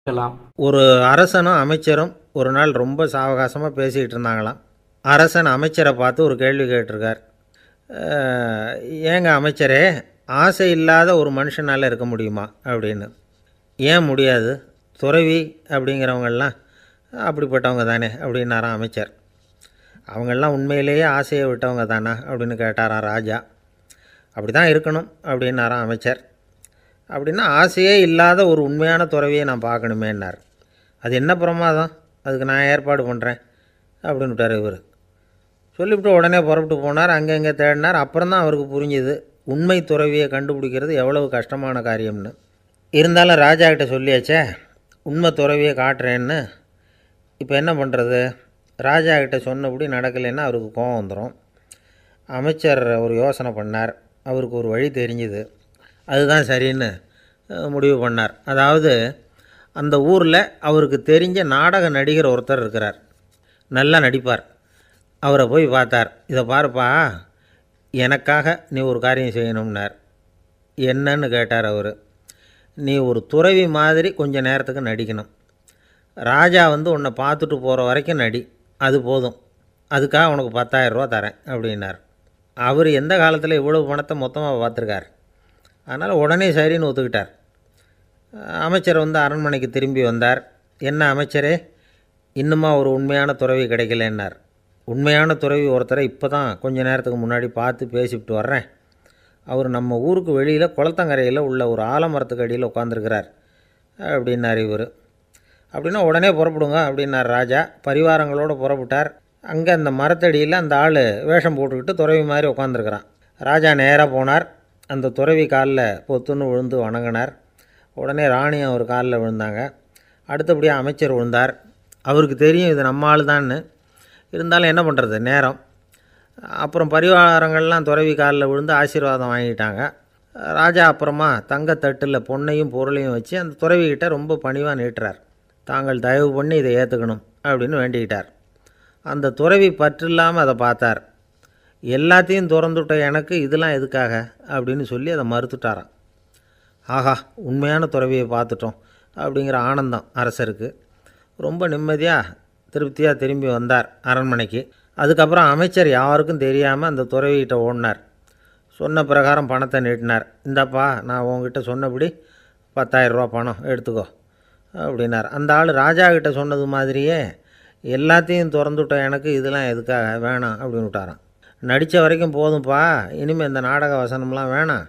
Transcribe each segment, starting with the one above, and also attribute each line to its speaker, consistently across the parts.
Speaker 1: இருக்கலாம்.
Speaker 2: ஒரு அரசனும் அமைச்சரும் ஒரு நாள் ரொம்ப சாவகாசமாக பேசிக்கிட்டு இருந்தாங்களாம். அரசன் அமைச்சரை பார்த்து ஒரு கேள்வி கேட்டிருக்கார். ஏங்க அமைச்சரே, ஆசை இல்லாத ஒரு மனுஷனால் இருக்க முடியுமா அப்படின்னு. ஏன் முடியாது, துறவி அப்படிங்கிறவங்கெல்லாம் அப்படிப்பட்டவங்க தானே அப்படின்னாராம் அமைச்சர். அவங்கெல்லாம் உண்மையிலேயே ஆசையை விட்டவங்க தானா அப்படின்னு கேட்டாராம் ராஜா. அப்படி தான் இருக்கணும் அப்படின்னாராம் அமைச்சர். அப்படின்னா ஆசையே இல்லாத ஒரு உண்மையான துறவியை நான் பார்க்கணுமேன்னார். அது என்ன பிரமாதம், அதுக்கு நான் ஏற்பாடு பண்ணுறேன் அப்படின்னு விட்டார் இவர். சொல்லிவிட்டு உடனே புறப்பட்டு போனார். அங்கே தேடினார். அப்புறம் தான் அவருக்கு புரிஞ்சுது உண்மை துறவியை கண்டுபிடிக்கிறது எவ்வளவு கஷ்டமான காரியம்னு. இருந்தாலும் ராஜா கிட்ட சொல்லியாச்சே உண்மை துறவியை காட்டுறேன்னு. இப்போ என்ன பண்ணுறது, ராஜா கிட்ட சொன்னபடி நடக்கலைன்னா அவருக்கு கோபம் வந்துடும். அமைச்சர் ஒரு யோசனை பண்ணார். அவருக்கு ஒரு வழி தெரிஞ்சுது. அதுதான் சரின்னு முடிவு பண்ணார். அதாவது அந்த ஊரில் அவருக்கு தெரிஞ்ச நாடக நடிகர் ஒருத்தர் இருக்கிறார், நல்லா நடிப்பார். அவரை போய் பார்த்தார். இதை பாருப்பா, எனக்காக நீ ஒரு காரியம் செய்யணும்னார். என்னன்னு கேட்டார் அவர். நீ ஒரு துறவி மாதிரி கொஞ்சம் நேரத்துக்கு நடிக்கணும். ராஜா உன்னை பார்த்துட்டு போகிற வரைக்கும் நடி, அது போதும். அதுக்காக உனக்கு 10,000 ரூபா தரேன் அப்படின்னார். அவர் எந்த காலத்தில் இவ்வளவு பணத்தை மொத்தமாக பார்த்துருக்கார். அதனால் உடனே சரின்னு ஒத்துக்கிட்டார். அமைச்சர் அரண்மனைக்கு திரும்பி வந்தார். என்ன அமைச்சரே, இன்னுமா ஒரு உண்மையான துறவி கிடைக்கலன்னார். உண்மையான துறவி ஒருத்தரை இப்போ தான் கொஞ்ச நேரத்துக்கு முன்னாடி பார்த்து பேசிவிட்டு வர்றேன். அவர் நம்ம ஊருக்கு வெளியில் குளத்தங்கரையில் உள்ள ஒரு ஆலமரத்துக்கு அடியில் உட்காந்துருக்கிறார் அப்படின்னார் இவர். அப்படின்னா உடனே புறப்படுங்க அப்படின்னார் ராஜா. பரிவாரங்களோடு புறப்பட்டார். அங்கே அந்த மரத்தடியில் அந்த ஆள் வேஷம் போட்டுக்கிட்டு துறவி மாதிரி உட்காந்துருக்கிறான். ராஜா நேராக போனார். அந்த துறவி காலில் பொத்துன்னு விழுந்து வணங்கினார். உடனே ராணியும் அவர் காலில் விழுந்தாங்க. அடுத்தபடியாக அமைச்சர் விழுந்தார். அவருக்கு தெரியும் இது நம்ம ஆள் தான்னு. இருந்தாலும் என்ன பண்ணுறது, நேரம். அப்புறம் பரிவாரங்கள்லாம் துறவி காலில் விழுந்து ஆசீர்வாதம் வாங்கிட்டாங்க. ராஜா அப்புறமா தங்கத்தட்டில் பொன்னையும் பொருளையும் வச்சு அந்த துறவிக்கிட்ட ரொம்ப பணிவாக நீட்டுறார். தாங்கள் தயவு பண்ணி இதை ஏற்றுக்கணும் அப்படின்னு வேண்டிக்கிட்டார். அந்த துறவி பற்றில்லாமல் அதை பார்த்தார். எல்லாத்தையும் திறந்துவிட்ட எனக்கு இதெல்லாம் எதுக்காக அப்படின்னு சொல்லி அதை மறுத்துட்டாராம். ஆஹா, உண்மையான துறவியை பார்த்துட்டோம் அப்படிங்கிற ஆனந்தம் அரசருக்கு. ரொம்ப நிம்மதியாக திருப்தியாக திரும்பி வந்தார் அரண்மனைக்கு. அதுக்கப்புறம் அமைச்சர் யாருக்கும் தெரியாமல் அந்த துறவிகிட்ட ஓடினார். சொன்ன பிரகாரம் பணத்தை நீட்டினார். இந்தாப்பா, நான் உங்ககிட்ட சொன்னபடி 10,000 ரூபா பணம் எடுத்துக்கோ அப்படின்னார். அந்த ஆள் ராஜா கிட்ட சொன்னது மாதிரியே எல்லாத்தையும் திறந்துவிட்ட எனக்கு இதெல்லாம் எதுக்காக வேணாம் அப்படின்னு விட்டாராம். நடித்த வரைக்கும் போதும்ப்பா, இனிமேல் இந்த நாடக வசனம்லாம் வேணாம்,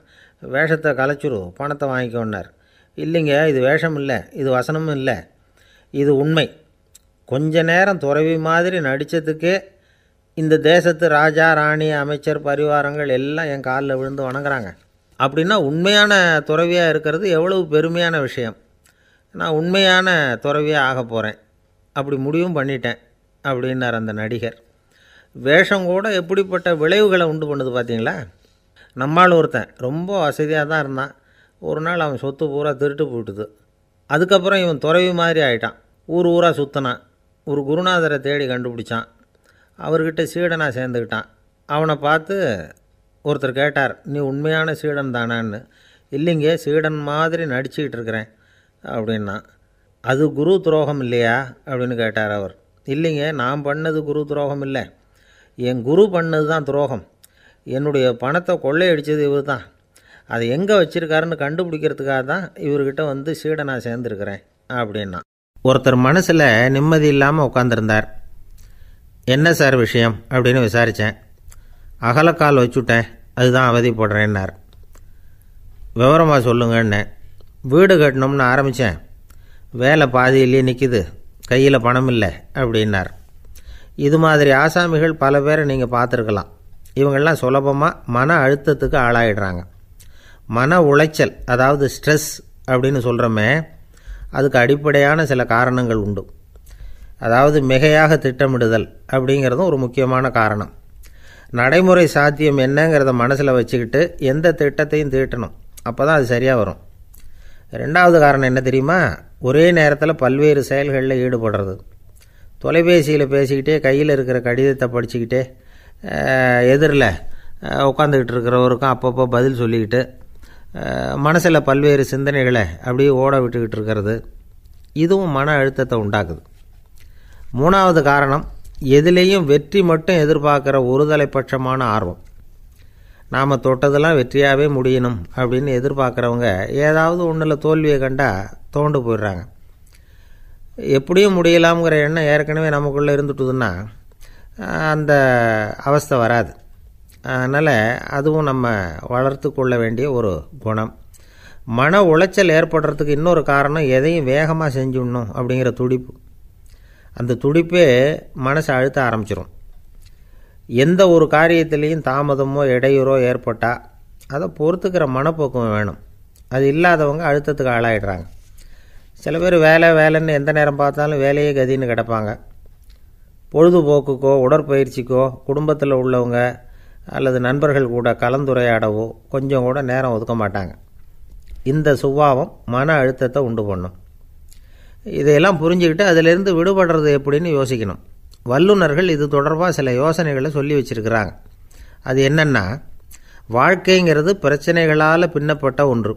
Speaker 2: வேஷத்தை கலைச்சிரு, பணத்தை வாங்கிக்கோன்னார். இல்லைங்க, இது வேஷம் இல்லை, இது வசனமும் இல்லை, இது உண்மை. கொஞ்ச நேரம் துறவி மாதிரி நடித்ததுக்கே இந்த தேசத்து ராஜா ராணி அமைச்சர் பரிவாரங்கள் எல்லாம் என் காலில் விழுந்து வணங்குறாங்க. அப்படின்னா உண்மையான துறவியாக இருக்கிறது எவ்வளவு பெருமையான விஷயம். நான் உண்மையான துறவியாக ஆக போகிறேன், அப்படி முடிவும் பண்ணிட்டேன் அப்படின்னார் அந்த நடிகர். வேஷம் கூட எப்படிப்பட்ட விளைவுகளை உண்டு பண்ணுது பார்த்தீங்களா. நம்மால் ஒருத்தன் ரொம்ப வசதியாக தான் இருந்தான். ஒரு நாள் அவன் சொத்து பூரா திருட்டு போயிட்டுது. அதுக்கப்புறம் இவன் துறவி மாதிரி ஆகிட்டான். ஊர் ஊராக சுற்றினான். ஒரு குருநாதரை தேடி கண்டுபிடிச்சான். அவர்கிட்ட சீடனாக சேர்ந்துக்கிட்டான். அவனை பார்த்து ஒருத்தர் கேட்டார், நீ உண்மையான சீடன் தானான்னு. இல்லைங்க, சீடன் மாதிரி நடிச்சுக்கிட்டு இருக்கிறேன் அப்படின்னா. அது குரு துரோகம் இல்லையா அப்படின்னு கேட்டார் அவர். இல்லைங்க, நான் பண்ணது குரு துரோகம் இல்லை, என் குரு பண்ணது தான் துரோகம். என்னுடைய பணத்தை கொள்ளையடித்தது இவர் தான். அதை எங்கே வச்சுருக்காருன்னு கண்டுபிடிக்கிறதுக்காக தான் இவர்கிட்ட சீடனாக சேர்ந்துருக்கிறேன் அப்படின்னா. ஒருத்தர் மனசில் நிம்மதி இல்லாமல் உட்காந்துருந்தார். என்ன சார் விஷயம் அப்படின்னு விசாரித்தேன். அகலக்கால் வச்சுட்டேன், அதுதான் அவதிப்படுறேன்னார். விவரமாக சொல்லுங்கன்னு. வீடு கட்டணும்னு ஆரம்பித்தேன், வேலை பாதியிலேயே நிற்கிது, கையில் பணம் இல்லை அப்படின்னார். இது மாதிரி ஆசாமிகள் பல பேரை நீங்கள் பார்த்துருக்கலாம். இவங்கெல்லாம் சுலபமாக மன அழுத்தத்துக்கு ஆளாயிடுறாங்க. மன உளைச்சல், அதாவது ஸ்ட்ரெஸ் அப்படின்னு சொல்கிறோமே, அதுக்கு அடிப்படையான சில காரணங்கள் உண்டு. அதாவது மிகையாக திட்டமிடுதல் அப்படிங்கிறதும் ஒரு முக்கியமான காரணம். நடைமுறை சாத்தியம் என்னங்கிறத மனசில் வச்சுக்கிட்டு எந்த திட்டத்தையும் தீட்டணும், அப்போ தான் அது சரியாக வரும். ரெண்டாவது காரணம் என்ன தெரியுமா, ஒரே நேரத்தில் பல்வேறு செயல்களில் ஈடுபடுறது. தொலைபேசியில் பேசிக்கிட்டே கையில் இருக்கிற கடிதத்தை படிச்சுக்கிட்டே எதிரில் உட்காந்துக்கிட்டு இருக்கிறவருக்கும் அப்பப்போ பதில் சொல்லிக்கிட்டு மனசில் பல்வேறு சிந்தனைகளை அப்படியே ஓட விட்டுக்கிட்டு இருக்கிறது. இதுவும் மன அழுத்தத்தை உண்டாக்குது. மூணாவது காரணம், எதிலேயும் வெற்றி மட்டும் எதிர்பார்க்குற ஒருதலைப்பட்சமான ஆர்வம். நாம் தொட்டதெல்லாம் வெற்றியாகவே முடியணும் அப்படின்னு எதிர்பார்க்குறவங்க ஏதாவது ஒன்றில் தோல்வியை கண்டால் தோண்டு போயிடுறாங்க. எப்படியும் முடியலாம்ங்கிற எண்ணம் ஏற்கனவே நமக்குள்ளே இருந்துட்டுதுன்னா அந்த அவஸ்தை வராது. அதனால் அதுவும் நம்ம வளர்த்து கொள்ள வேண்டிய ஒரு குணம். மன உளைச்சல் ஏற்படுறதுக்கு இன்னொரு காரணம், எதையும் வேகமாக செஞ்சுடணும் அப்படிங்கிற துடிப்பு. அந்த துடிப்பே மனசை அழுத்த ஆரம்பிச்சிடும். எந்த ஒரு காரியத்திலையும் தாமதமோ இடையூறோ ஏற்பட்டால் அதை பொறுத்துக்கிற மனப்போக்கம் வேணும். அது இல்லாதவங்க அழுத்தத்துக்கு ஆளாயிடுறாங்க. சில பேர் வேலைன்னு எந்த நேரம் பார்த்தாலும் வேலையே கதின்னு கிடப்பாங்க. பொழுதுபோக்குக்கோ உடற்பயிற்சிக்கோ குடும்பத்தில் உள்ளவங்க அல்லது நண்பர்கள் கூட கலந்துரையாடவோ கொஞ்சம் கூட நேரம் ஒதுக்க மாட்டாங்க. இந்த சுபாவம் மன அழுத்தத்தை உண்டு பண்ணும். இதையெல்லாம் புரிஞ்சுக்கிட்டு அதிலிருந்து விடுபடுறது எப்படின்னு யோசிக்கணும். வல்லுநர்கள் இது தொடர்பாக சில யோசனைகளை சொல்லி வச்சுருக்கிறாங்க. அது என்னென்னா, வாழ்க்கைங்கிறது பிரச்சனைகளால் பின்னப்பட்ட ஒன்று.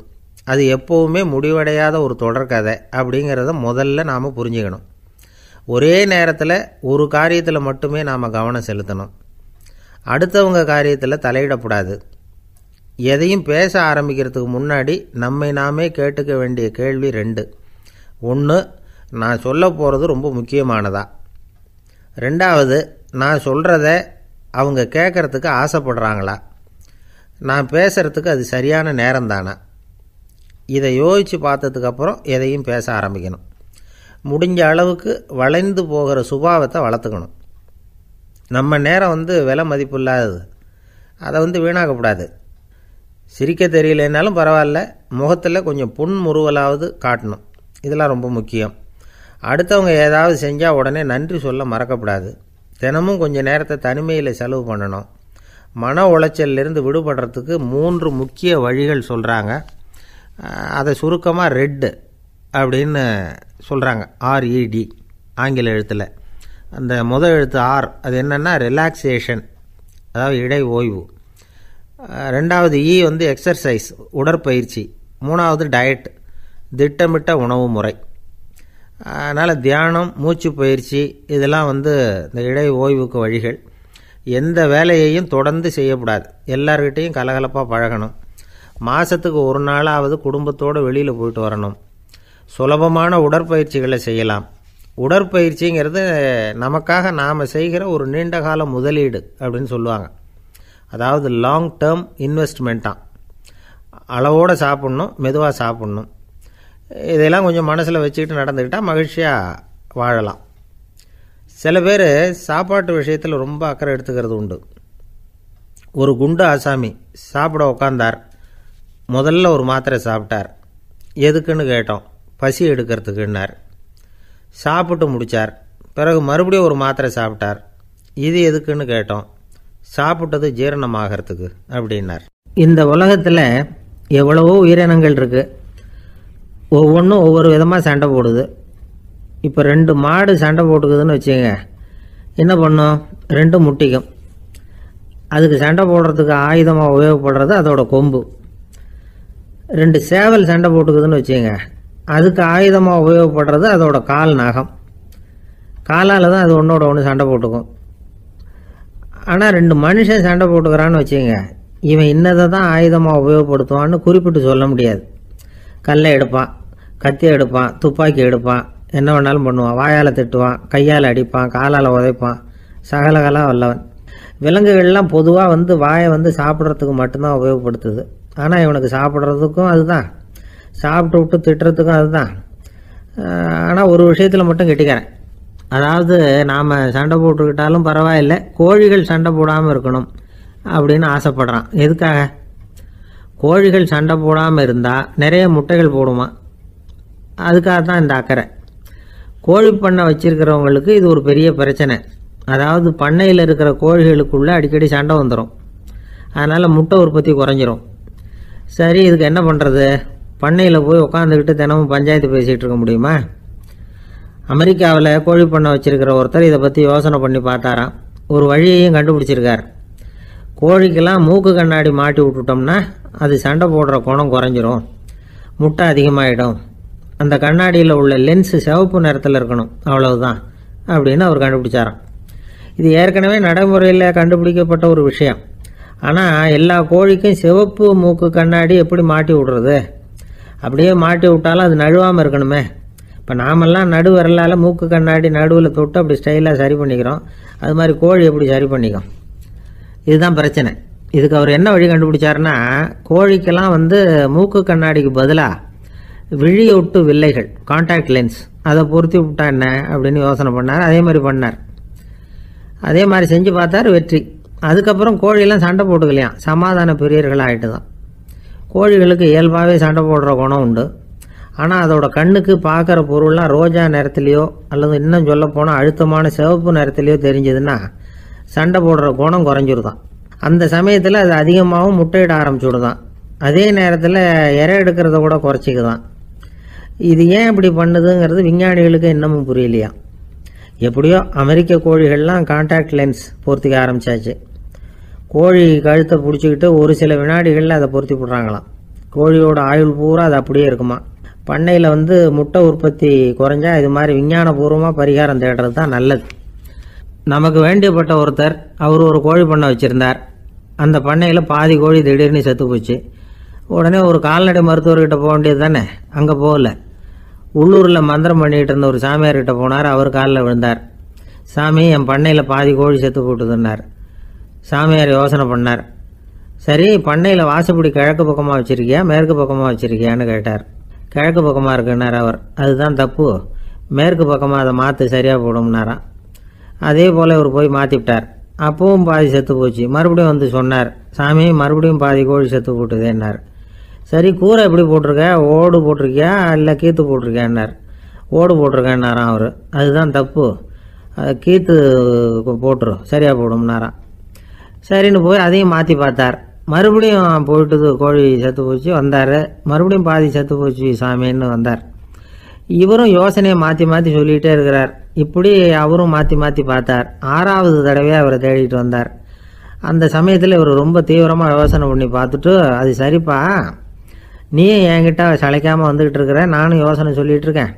Speaker 2: அது எப்போவுமே முடிவடையாத ஒரு தொடர்கதை அப்படிங்கிறத முதல்ல நாம் புரிஞ்சுக்கணும். ஒரே நேரத்தில் ஒரு காரியத்தில் மட்டுமே நாம் கவனம் செலுத்தணும். அடுத்தவங்க காரியத்தில் தலையிடக்கூடாது. எதையும் பேச ஆரம்பிக்கிறதுக்கு முன்னாடி நம்மை நாமே கேட்டுக்க வேண்டிய கேள்வி 2. 1, நான் சொல்ல போகிறது ரொம்ப முக்கியமானதா? 2வது, நான் சொல்கிறத அவங்க கேட்குறதுக்கு ஆசைப்படுறாங்களா? நான் பேசுகிறதுக்கு அது சரியான நேரம்தானா? இதை யோசித்து பார்த்ததுக்கப்புறம் எதையும் பேச ஆரம்பிக்கணும். முடிஞ்ச அளவுக்கு வளைந்து போகிற சுபாவத்தை வளர்த்துக்கணும். நம்ம நேரம் விலை மதிப்பு இல்லாதது. அதை வீணாக்கக்கூடாது. சிரிக்க தெரியலனாலும் பரவாயில்ல, முகத்தில் கொஞ்சம் புன்முறுவலாவது காட்டணும். இதெல்லாம் ரொம்ப முக்கியம். அடுத்தவங்க ஏதாவது செஞ்சால் உடனே நன்றி சொல்ல மறக்கக்கூடாது. தினமும் கொஞ்சம் நேரத்தை தனிமையில் செலவு பண்ணணும். மன உளைச்சலிருந்து விடுபடுறதுக்கு 3 முக்கிய வழிகள் சொல்கிறாங்க. அதை சுருக்கமாக ரெட் அப்படின்னு சொல்கிறாங்க. RED ஆங்கில எழுத்தில். அந்த முதல் எழுத்து ஆர், அது என்னென்னா ரிலாக்ஸேஷன், அதாவது இடை ஓய்வு. 2வது E எக்ஸர்சைஸ், உடற்பயிற்சி. 3வது டயட், திட்டமிட்ட உணவு முறை. அதனால் தியானம், மூச்சு பயிற்சி இதெல்லாம் இந்த இடை ஓய்வுக்கு வழிகள். எந்த வேலையையும் தொடர்ந்து செய்யக்கூடாது. எல்லார்கிட்டையும் கலகலப்பாக பழகணும். மாதத்துக்கு ஒரு நாளாவது குடும்பத்தோடு வெளியில் போயிட்டு வரணும். சுலபமான உடற்பயிற்சிகளை செய்யலாம். உடற்பயிற்சிங்கிறது நமக்காக நாம் செய்கிற ஒரு நீண்டகால முதலீடு அப்படின்னு சொல்லுவாங்க. அதாவது லாங் டேர்ம் இன்வெஸ்ட்மெண்ட்டாக. அளவோடு சாப்பிட்ணும், மெதுவாக சாப்பிட்ணும். இதெல்லாம் கொஞ்சம் மனசில் வச்சுக்கிட்டு நடந்துக்கிட்டால் மகிழ்ச்சியாக வாழலாம். சில பேர் சாப்பாட்டு விஷயத்தில் ரொம்ப அக்கறை எடுத்துக்கிறது உண்டு. ஒரு குண்டு ஆசாமி சாப்பிட உக்காந்தார். முதல்ல ஒரு மாத்திரை சாப்பிட்டார். எதுக்குன்னு கேட்டோம். பசி எடுக்கிறதுக்குன்னார். சாப்பிட்டு முடித்தார். பிறகு மறுபடியும் ஒரு மாத்திரை சாப்பிட்டார். இது எதுக்குன்னு கேட்டோம். சாப்பிட்டது ஜீரணமாகறதுக்கு அப்படின்னார். இந்த உலகத்தில் எவ்வளவோ உயிரினங்கள் இருக்குது. ஒவ்வொன்றும் ஒவ்வொரு விதமாக சண்டை போடுது. இப்போ 2 மாடு சண்டை போட்டுக்குதுன்னு வச்சுங்க, என்ன பண்ணும்? 2 முட்டிக்கும். அதுக்கு சண்டை போடுறதுக்கு ஆயுதமாக உபயோகப்படுறது அதோட கொம்பு. 2 சேவல் சண்டை போட்டுக்குதுன்னு வச்சுங்க, அதுக்கு ஆயுதமாக உபயோகப்படுறது அதோட கால் நகம். காலால் தான் அது ஒன்றோட ஒன்று சண்டை போட்டுக்கும். ஆனால் 2 மனுஷன் சண்டை போட்டுக்கிறான்னு வச்சுங்க, இவன் இன்னதை தான் ஆயுதமாக உபயோகப்படுத்துவான்னு குறிப்பிட்டு சொல்ல முடியாது. கல்லை எடுப்பான், கத்தி எடுப்பான், துப்பாக்கி எடுப்பான், என்ன வேணாலும் பண்ணுவான். வாயால் திட்டுவான், கையால் அடிப்பான், காலால் உதைப்பான். சகலகலாக வல்லவன். விலங்குகள்லாம் பொதுவாக வாயை சாப்பிட்றதுக்கு மட்டும்தான் உபயோகப்படுத்துது. ஆனால் இவனுக்கு சாப்பிட்றதுக்கும் அதுதான், சாப்பிட்டு விட்டு திட்டுறதுக்கும் அதுதான். ஆனால் ஒரு விஷயத்தில் மட்டும் கெட்டிக்கிறேன். அதாவது நாம் சண்டை போட்டுக்கிட்டாலும் பரவாயில்லை, கோழிகள் சண்டை போடாமல் இருக்கணும் அப்படின்னு ஆசைப்படுறான். எதுக்காக? கோழிகள் சண்டை போடாமல் இருந்தால் நிறைய முட்டைகள் போடுமா. அதுக்காக தான் இந்த அக்கறை. கோழி பண்ணை வச்சுருக்கிறவங்களுக்கு இது ஒரு பெரிய பிரச்சனை. அதாவது பண்ணையில் இருக்கிற கோழிகளுக்குள்ளே அடிக்கடி சண்டை வந்துடும். அதனால் முட்டை உற்பத்தி குறைஞ்சிரும். சரி, இதுக்கு என்ன பண்ணுறது? பண்ணையில் போய் உட்காந்துக்கிட்டு தினமும் பஞ்சாயத்து பேசிகிட்டு இருக்க முடியுமா? அமெரிக்காவில் கோழி பண்ணை வச்சுருக்கிற ஒருத்தர் இதை பற்றி யோசனை பண்ணி பார்த்தாராம். ஒரு வழியையும் கண்டுபிடிச்சிருக்கார். கோழிக்கெல்லாம் மூக்கு கண்ணாடி மாட்டி விட்டுட்டோம்னா அது சண்டை போடுற குணம் குறைஞ்சிரும், முட்டை அதிகமாகிடும் அந்த கண்ணாடியில் உள்ள லென்ஸு சிவப்பு நிறத்தில் இருக்கணும், அவ்வளவுதான் அப்படின்னு அவர் கண்டுபிடிச்சாராம். இது ஏற்கனவே நடைமுறையில் கண்டுபிடிக்கப்பட்ட ஒரு விஷயம். ஆனால் எல்லா கோழிக்கும் சிவப்பு மூக்கு கண்ணாடி எப்படி மாட்டி விடுறது? அப்படியே மாட்டி விட்டாலும் அது நழுவாமல் இருக்கணுமே. இப்போ நாமெல்லாம் நடு விரலால் மூக்கு கண்ணாடி நடுவில் தொட்டு அப்படி ஸ்டைலாக சரி பண்ணிக்கிறோம். அது மாதிரி கோழி எப்படி சரி பண்ணிக்கும்? இதுதான் பிரச்சனை. இதுக்கு அவர் என்ன வழி கண்டுபிடிச்சாருன்னா, கோழிக்கெல்லாம் மூக்கு கண்ணாடிக்கு பதிலாக விழியொட்டு வில்லைகள், கான்டாக்ட் லென்ஸ், அதை பொருத்தி விட்டா என்ன அப்படின்னு யோசனை பண்ணார். அதே மாதிரி பண்ணார். அதே மாதிரி செஞ்சு பார்த்தார், வெற்றி. அதுக்கப்புறம் கோழியெல்லாம் சண்டை போட்டுக்கலையாம், சமாதான பிரியர்கள் ஆகிட்டு தான். கோழிகளுக்கு இயல்பாகவே சண்டை போடுற குணம் உண்டு. ஆனால் அதோட கண்ணுக்கு பார்க்குற பொருள்லாம் ரோஜா நிறத்துலையோ அல்லது இன்னும் சொல்ல போனால் அழுத்தமான சிவப்பு நிறத்துலையோ தெரிஞ்சதுன்னா சண்டை போடுற குணம் குறைஞ்சிருதான். அந்த சமயத்தில் அது அதிகமாகவும் முட்டையிட ஆரம்பிச்சுடுதான். அதே நேரத்தில் இறை எடுக்கிறத கூட குறைச்சிக்குதான். இது ஏன் இப்படி பண்ணுதுங்கிறது விஞ்ஞானிகளுக்கு இன்னமும் புரியலையா. எப்படியோ அமெரிக்க கோழிகள்லாம் கான்டாக்ட் லென்ஸ் பொருத்திக்க ஆரம்பித்தாச்சு. கோழி கழுத்தை பிடிச்சிக்கிட்டு ஒரு சில வினாடிகளில் அதை பொருத்தி விட்றாங்களாம். கோழியோட ஆயுள் பூரா அது அப்படியே இருக்குமா. பண்ணையில் முட்டை உற்பத்தி குறைஞ்சா இது மாதிரி விஞ்ஞானபூர்வமாக பரிகாரம் தேடுறது தான் நல்லது. நமக்கு வேண்டியப்பட்ட ஒருத்தர், அவர் ஒரு கோழி பண்ணை வச்சுருந்தார். அந்த பண்ணையில் பாதி கோழி திடீர்னு செத்து போச்சு. உடனே ஒரு கால்நடை மருத்துவர்கிட்ட போக வேண்டியது தானே. அங்கே போகல. உள்ளூரில் மந்திரம் பண்ணிகிட்டு இருந்த ஒரு சாமியார்கிட்ட போனார். அவர் காலில் விழுந்தார். சாமி, என் பண்ணையில் பாதி கோழி செத்து போட்டுதுன்னார். சாமியார் யோசனை பண்ணார். சரி, பண்ணையில் வாசப்படி கிழக்கு பக்கமாக வச்சுருக்கியா மேற்கு பக்கமாக வச்சுருக்கியான்னு கேட்டார். கிழக்கு பக்கமாக இருக்குன்னார் அவர். அதுதான் தப்பு, மேற்கு பக்கமாக அதை மாற்று, சரியாக போடும்னாராம். அதே போல் இவர் போய் மாற்றிவிட்டார். அப்பவும் பாதி செத்து போச்சு. மறுபடியும் சொன்னார், சாமி மறுபடியும் பாதி கோழி செத்து போட்டுதேன்னார். சரி, கூரை எப்படி போட்டிருக்க, ஓடு போட்டிருக்கியா இல்லை கீத்து போட்டிருக்கியான்னார். ஓடு போட்டிருக்கேன்னாராம் அவர். அதுதான் தப்பு, கீத்து போட்டுரும், சரியாக போடும்னாராம். சரின்னு போய் அதையும் மாற்றி பார்த்தார். மறுபடியும் போயிட்டுது, கோழி செத்து போச்சு. வந்தார். மறுபடியும் பாதி செத்து போச்சு சாமின்னு வந்தார். இவரும் யோசனையை மாற்றி மாற்றி சொல்லிகிட்டே இருக்கிறார். இப்படி அவரும் மாற்றி மாற்றி பார்த்தார். 6வது தடவையாக அவரை தேடிட்டு வந்தார். அந்த சமயத்தில் இவர் ரொம்ப தீவிரமாக யோசனை பண்ணி பார்த்துட்டு, அது சரிப்பா, நீயும் என்கிட்ட சளைக்காமல் வந்துக்கிட்டு இருக்கிற, நானும் யோசனை சொல்லிகிட்டு இருக்கேன்.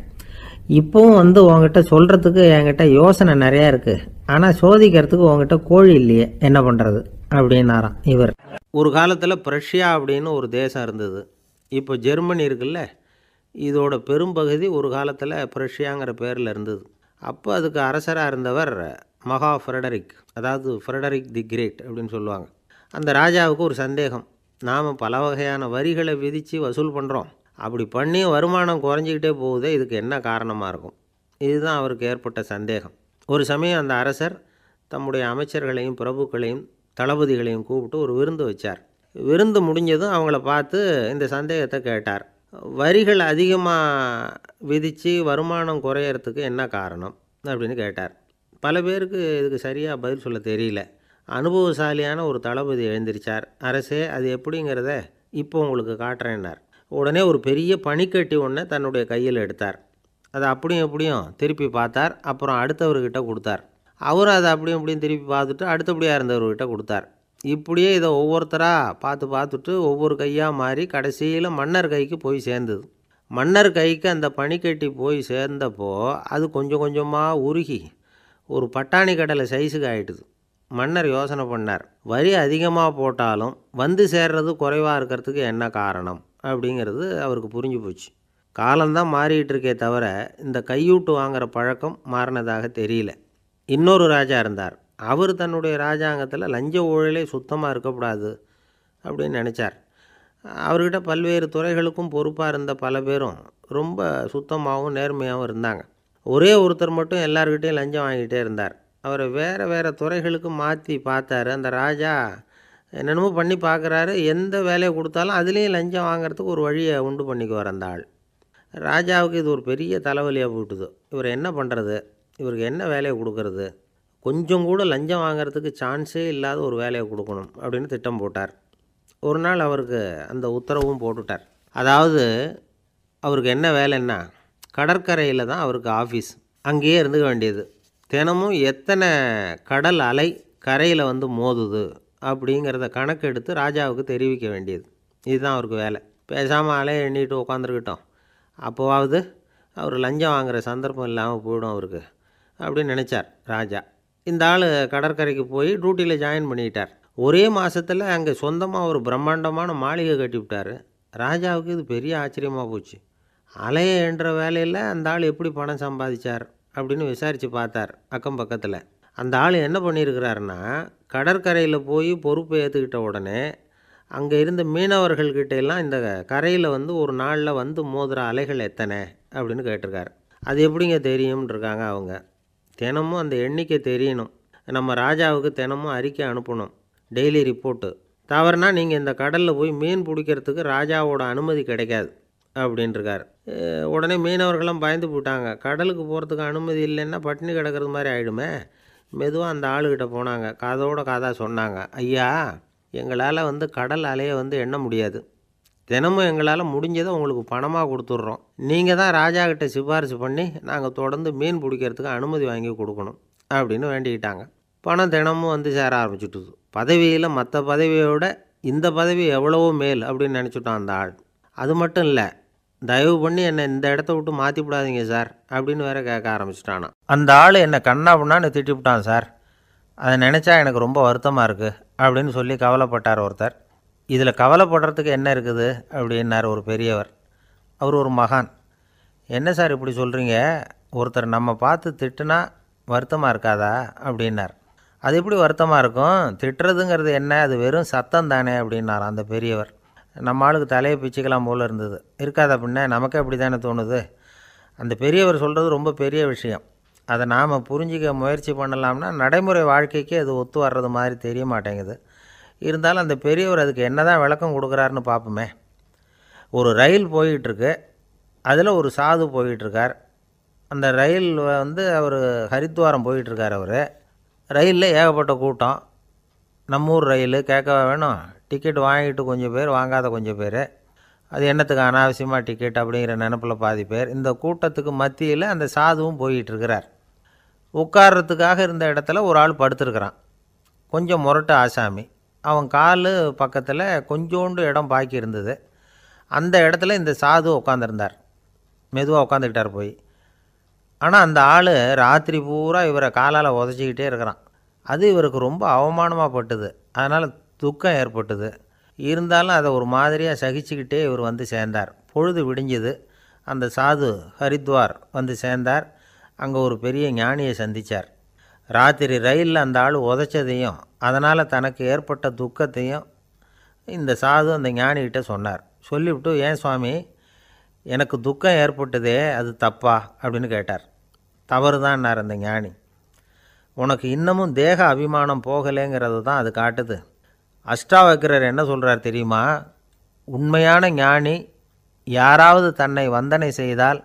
Speaker 2: இப்போவும் உங்ககிட்ட சொல்கிறதுக்கு என்கிட்ட யோசனை நிறையா இருக்குது. ஆனால் சோதிக்கிறதுக்கு உங்ககிட்ட கோழி இல்லையே, என்ன பண்ணுறது அப்படின்னாராம் இவர். ஒரு காலத்தில் பிரஷ்யா அப்படின்னு ஒரு தேசம் இருந்தது. இப்போ ஜெர்மனி இருக்குல்ல, இதோட பெரும்பகுதி ஒரு காலத்தில் பிரஷ்யாங்கிற பேரில் இருந்தது. அப்போ அதுக்கு அரசராக இருந்தவர் மகா ஃப்ரெடரிக், அதாவது ஃப்ரெடரிக் தி கிரேட் அப்படின்னு சொல்லுவாங்க. அந்த ராஜாவுக்கு ஒரு சந்தேகம். நாம் பல வகையான வரிகளை விதித்து வசூல் பண்ணுறோம், அப்படி பண்ணி வருமானம் குறைஞ்சிக்கிட்டே போகுதே, இதுக்கு என்ன காரணமாக இருக்கும்? இதுதான் அவருக்கு ஏற்பட்ட சந்தேகம். ஒரு சமயம் அந்த அரசர் தம்முடைய அமைச்சர்களையும் பிரபுக்களையும் தளபதிகளையும் கூப்பிட்டு ஒரு விருந்து வச்சார். விருந்து முடிஞ்சதும் அவங்கள பார்த்து இந்த சந்தேகத்தை கேட்டார். வரிகள் அதிகமாக விதித்து வருமானம் குறையறதுக்கு என்ன காரணம் அப்படின்னு கேட்டார். பல பேருக்கு இதுக்கு சரியாக பதில் சொல்ல தெரியல. அனுபவசாலியான ஒரு தளபதி எழுந்திரிச்சார். அரசே, அது எப்படிங்கிறத இப்போ உங்களுக்கு காட்டுறேன்னார். உடனே ஒரு பெரிய பனிக்கட்டி ஒன்றை தன்னுடைய கையில் எடுத்தார். அதை அப்படியும் எப்படியும் திருப்பி பார்த்தார். அப்புறம் அடுத்தவர்கிட்ட கொடுத்தார். அவரும் அதை அப்படியும் இப்படியும் திருப்பி பார்த்துட்டு அடுத்தபடியாக இருந்தவர்கிட்ட கொடுத்தார். இப்படியே இதை ஒவ்வொருத்தராக பார்த்துட்டு ஒவ்வொரு கையாக மாறி கடைசியில் மன்னர் கைக்கு போய் சேர்ந்தது. மன்னர் கைக்கு அந்த பனிக்கட்டி போய் சேர்ந்தப்போ அது கொஞ்சம் கொஞ்சமாக உருகி ஒரு பட்டாணி கடலை சைஸுக்கு ஆகிட்டுது. மன்னர் யோசனை பண்ணார், வரி அதிகமாக போட்டாலும் சேர்றது குறைவாக இருக்கிறதுக்கு என்ன காரணம் அப்படிங்கிறது அவருக்கு புரிஞ்சு போச்சு. காலம்தான் மாறிட்டு இருக்கே தவிர இந்த கையூட்டு வாங்குகிற பழக்கம் மாறினதாக தெரியல. இன்னொரு ராஜா இருந்தார். அவர் தன்னுடைய ராஜாங்கத்தில் லஞ்ச ஊழலே சுத்தமாக இருக்கக்கூடாது அப்படின்னு நினச்சார். அவர்கிட்ட பல்வேறு துறைகளுக்கும் பொறுப்பாக இருந்த பல பேரும் ரொம்ப சுத்தமாகவும் நேர்மையாகவும் இருந்தாங்க. ஒரே ஒருத்தர் மட்டும் எல்லார்கிட்டையும் லஞ்சம் வாங்கிட்டே இருந்தார். அவரை வேறு வேறு துறைகளுக்கு மாற்றி பார்த்தாரு. அந்த ராஜா என்னென்னமோ பண்ணி பார்க்குறாரு. எந்த வேலையை கொடுத்தாலும் அதுலேயும் லஞ்சம் வாங்கிறதுக்கு ஒரு வழியை உண்டு பண்ணிக்குவார் அந்த ஆள். ராஜாவுக்கு இது ஒரு பெரிய தலைவலியாக போட்டுது. இவர் என்ன பண்ணுறது, இவருக்கு என்ன வேலையை கொடுக்கறது, கொஞ்சம் கூட லஞ்சம் வாங்கிறதுக்கு சான்ஸே இல்லாத ஒரு வேலையை கொடுக்கணும் அப்படின்னு திட்டம் போட்டார். ஒரு நாள் அவருக்கு அந்த உத்தரவும் போட்டுட்டார். அதாவது அவருக்கு என்ன வேலைன்னா, கடற்கரையில் தான் அவருக்கு ஆஃபீஸ். அங்கேயே இருந்துக்க வேண்டியது. தினமும் எத்தனை கடல் அலை கரையில் மோதுது அப்படிங்கிறத கணக்கெடுத்து ராஜாவுக்கு தெரிவிக்க வேண்டியது. இதுதான் அவருக்கு வேலை. பேசாமல் அலையை எண்ணிட்டு உட்காந்துருக்கட்டும், அப்போவாவது அவர் லஞ்சம் வாங்குகிற சந்தர்ப்பம் இல்லாமல் போயிடும் அவருக்கு அப்படின்னு நினச்சார் ராஜா. இந்த ஆள் கடற்கரைக்கு போய் டியூட்டியில் ஜாயின் பண்ணிக்கிட்டார். ஒரே மாதத்தில் அங்கே சொந்தமாக ஒரு பிரம்மாண்டமான மாளிகை கட்டிவிட்டார். ராஜாவுக்கு இது பெரிய ஆச்சரியமாக போச்சு. அலைய என்ற வேலையில் அந்த ஆள் எப்படி பணம் சம்பாதிச்சார் அப்படின்னு விசாரித்து பார்த்தார் அக்கம் பக்கத்தில். அந்த ஆள் என்ன பண்ணியிருக்கிறாருன்னா, கடற்கரையில் போய் பொறுப்பை ஏற்றுக்கிட்ட உடனே அங்கே இருந்த மீனவர்கள்கிட்ட எல்லாம் இந்த கரையில் ஒரு நாளில் மோதுகிற அலைகள் எத்தனை அப்படின்னு கேட்டிருக்காரு. அது எப்படிங்க தெரியும்னு இருக்காங்க அவங்க. தினமும் அந்த எண்ணிக்கை தெரியணும். நம்ம ராஜாவுக்கு தினமும் அறிக்கை அனுப்பணும், டெய்லி ரிப்போர்ட்டு. தவறுனா நீங்கள் இந்த கடலில் போய் மீன் பிடிக்கிறதுக்கு ராஜாவோட அனுமதி கிடைக்காது அப்படின்ட்டுருக்காரு. உடனே மீனவர்களும் பயந்து போட்டாங்க. கடலுக்கு போகிறதுக்கு அனுமதி இல்லைன்னா பட்டினி கிடக்கிறது மாதிரி ஆகிடுமே. மெதுவாக அந்த ஆளுக்கிட்ட போனாங்க, காதோட காதாக சொன்னாங்க, ஐயா, எங்களால் கடல் அலையை எண்ண முடியாது. தினமும் எங்களால் முடிஞ்சதை உங்களுக்கு பணமாக கொடுத்துட்றோம். நீங்கள் தான் ராஜா கிட்ட சிபாரிசு பண்ணி நாங்கள் தொடர்ந்து மீன் பிடிக்கிறதுக்கு அனுமதி வாங்கி கொடுக்கணும் அப்படின்னு வேண்டிக்கிட்டாங்க. பணம் தினமும் சேர ஆரம்பிச்சுட்டுது. பதவியில் மற்ற பதவியோட இந்த பதவி எவ்வளவோ மேல் அப்படின்னு நினச்சிட்டோம் அந்த ஆள். அது மட்டும் இல்லை, தயவு பண்ணி என்னை இந்த இடத்த விட்டு மாற்றி விடாதீங்க சார் அப்படின்னு வேற கேட்க ஆரம்பிச்சிட்டானா. அந்த ஆள் என்னை கண்ணா பண்ணான்னு திட்டிவிட்டான் சார். அதை நினச்சா எனக்கு ரொம்ப வருத்தமாக இருக்குது அப்படின்னு சொல்லி கவலைப்பட்டார் ஒருத்தர். இதில் கவலைப்படுறதுக்கு என்ன இருக்குது அப்படின்னார் ஒரு பெரியவர். அவர் ஒரு மகான். என்ன சார் இப்படி சொல்கிறீங்க, ஒருத்தர் நம்ம பார்த்து திட்டுனா வருத்தமாக இருக்காதா அப்படின்னார். அது எப்படி வருத்தமாக இருக்கும், திட்டுறதுங்கிறது என்ன, அது வெறும் சத்தம் தானே அப்படின்னார் அந்த பெரியவர். நம்ம ஆளுக்கு தலையை பிச்சுக்கலாம் போல் இருந்தது. இருக்காது அப்படின்னா நமக்கே அப்படி தானே தோணுது. அந்த பெரியவர் சொல்கிறது ரொம்ப பெரிய விஷயம். அதை நாம் புரிஞ்சிக்க முயற்சி பண்ணலாம்னா நடைமுறை வாழ்க்கைக்கு அது ஒத்து வர்றது மாதிரி தெரிய மாட்டேங்குது. இருந்தாலும் அந்த பெரியவர் அதுக்கு என்ன தான் விளக்கம் கொடுக்குறாருன்னு பார்ப்போமே. ஒரு ரயில் போயிட்டுருக்கு, அதில் ஒரு சாது போயிட்டுருக்கார். அந்த ரயில் அவர் ஹரித்வாரம் போயிட்டுருக்கார். அவர் ரயிலில் ஏகப்பட்ட கூட்டம். நம்ம ஊர் ரயில் கேட்க வேணும், டிக்கெட் வாங்கிட்டு கொஞ்சம் பேர், வாங்காத கொஞ்சம் பேர். அது என்னத்துக்கு அனாவசியமாக டிக்கெட் அப்படிங்கிற நினப்பில் பாதி பேர். இந்த கூட்டத்துக்கு மத்தியில் அந்த சாதுவும் போயிட்டுருக்கிறார். உட்கார்றதுக்காக இருந்த இடத்துல ஒரு ஆள் படுத்துருக்கிறான், கொஞ்சம் முரட்டு ஆசாமி. அவன் கால் பக்கத்தில் கொஞ்சோண்டு இடம் பாக்கி இருந்தது. அந்த இடத்துல இந்த சாது உட்காந்துருந்தார். மெதுவாக உட்காந்துக்கிட்டார் போய். ஆனால் அந்த ஆள் ராத்திரி பூரா இவரை காலால் உதச்சிக்கிட்டே இருக்கிறான். அது இவருக்கு ரொம்ப அவமானமாக பட்டுது. அதனால் துக்கம் ஏற்பட்டுது. இருந்தாலும் அதை ஒரு மாதிரியாக சகிச்சுக்கிட்டே இவர் சேர்ந்தார். பொழுது விடிஞ்சுது. அந்த சாது ஹரித்வார் சேர்ந்தார். அங்கே ஒரு பெரிய ஞானியை சந்தித்தார். ராத்திரி ரயிலில் அந்த ஆள் உதைச்சதையும் அதனால் தனக்கு ஏற்பட்ட துக்கத்தையும் இந்த சாது அந்த ஞானிகிட்ட சொன்னார். சொல்லிவிட்டு, ஏன் சுவாமி, எனக்கு துக்கம் ஏற்பட்டதே அது தப்பா அப்படின்னு கேட்டார். தவறு தான்னார் அந்த ஞானி. உனக்கு இன்னமும் தேக அபிமானம் போகலைங்கிறது தான் அது காட்டுது. அஷ்டாவக்கிரர் என்ன சொல்கிறார் தெரியுமா, உண்மையான ஞானி யாராவது தன்னை வந்தனை செய்தால்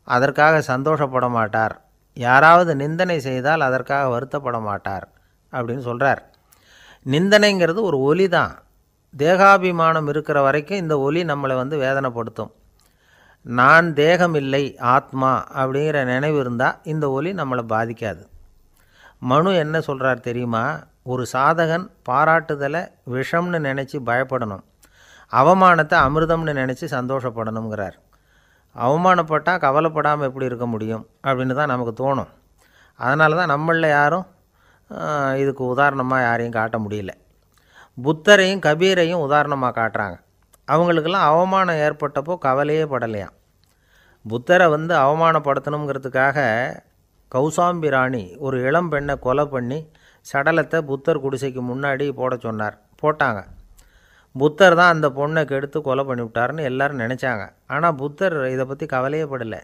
Speaker 2: அதற்காக சந்தோஷப்பட மாட்டார், யாராவது நிந்தனை செய்தால் அதற்காக வருத்தப்பட மாட்டார் அப்படின்னு சொல்கிறார். நிந்தனைங்கிறது ஒரு ஒலி தான். தேகாபிமானம் இருக்கிற வரைக்கும் இந்த ஒலி நம்மளை வேதனைப்படுத்தும். நான் தேகம் இல்லை, ஆத்மா அப்படிங்கிற நினைவு இருந்தால் இந்த ஒலி நம்மளை பாதிக்காது. மனு என்ன சொல்கிறார் தெரியுமா, ஒரு சாதகன் பாராட்டுதலை விஷம்னு நினச்சி பயப்படணும், அவமானத்தை அமிர்தம்னு நினச்சி சந்தோஷப்படணுங்கிறார். அவமானப்பட்டால் கவலைப்படாமல் எப்படி இருக்க முடியும் அப்படின்னு தான் நமக்கு தோணும். அதனால தான் நம்மளில் யாரும் இதுக்கு உதாரணமாக யாரையும் காட்ட முடியல. புத்தரையும் கபீரையும் உதாரணமாக காட்டுறாங்க. அவங்களுக்கெல்லாம் அவமானம் ஏற்பட்டப்போ கவலையே படலையாம். புத்தரை அவமானப்படுத்தணுங்கிறதுக்காக கௌசாம்பி ராணி ஒரு இளம் பெண்ணை கொலை பண்ணி சடலத்தை புத்தர் குடிசைக்கு முன்னாடி போட சொன்னார். போட்டாங்க. புத்தர் தான் அந்த பொண்ணை கெடுத்து கொலை பண்ணிவிட்டார்னு எல்லோரும் நினச்சாங்க. ஆனால் புத்தர் இதை பற்றி கவலையே படலை.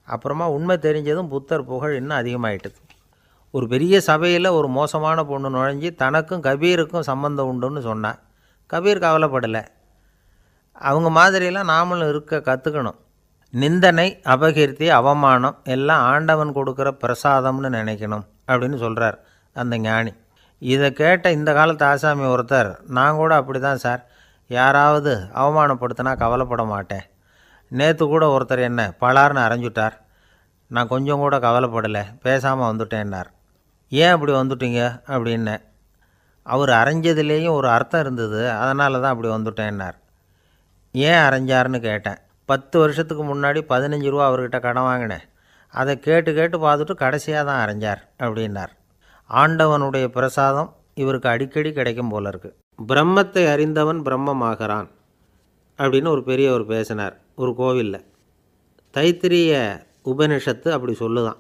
Speaker 2: அப்புறமா உண்மை தெரிஞ்சதும் புத்தர் புகழ் இன்னும் அதிகமாகிட்டுது. ஒரு பெரிய சபையில் ஒரு மோசமான பொண்ணு நுழைஞ்சி தனக்கும் கபீருக்கும் சம்பந்தம் உண்டுன்னு சொன்னான். கபீர் கவலைப்படலை. அவங்க மாதிரியெல்லாம் நாமளும் இருக்க கற்றுக்கணும். நிந்தனை, அபகீர்த்தி, அவமானம் எல்லாம் ஆண்டவன் கொடுக்குற பிரசாதம்னு நினைக்கணும் அப்படின்னு சொல்கிறார் அந்த ஞானி. இதை கேட்ட இந்த காலத்து ஆசாமி ஒருத்தர், நான் கூட அப்படி தான் சார், யாராவது அவமானப்படுத்தினா கவலைப்பட மாட்டேன். நேற்று கூட ஒருத்தர் என்ன பலார்னு அரைஞ்சுட்டார், நான் கொஞ்சம் கூட கவலைப்படலை, பேசாமல் வந்துட்டேன்னார். ஏன் அப்படி வந்துட்டீங்க அப்படின்னு. அவர் அரைஞ்சதுலேயும் ஒரு அர்த்தம் இருந்தது, அதனால தான் அப்படி வந்துட்டேன்னார். ஏன் அரைஞ்சாருன்னு கேட்டேன். 10 வருஷத்துக்கு முன்னாடி 15 ரூபா அவர்கிட்ட கடன் வாங்கினேன். அதை கேட்டு கேட்டு பார்த்துட்டு கடைசியாக தான் அரைஞ்சார் அப்படின்னார். ஆண்டவனுடைய பிரசாதம் இவருக்கு அடிக்கடி கிடைக்கும் போல இருக்குது. பிரம்மத்தை அறிந்தவன் பிரம்மமாகிறான் அப்படின்னு ஒரு பெரியவர் பேசினார் ஒரு கோவிலில். தைத்திரிய உபனிஷத்து அப்படி சொல்லுதான்.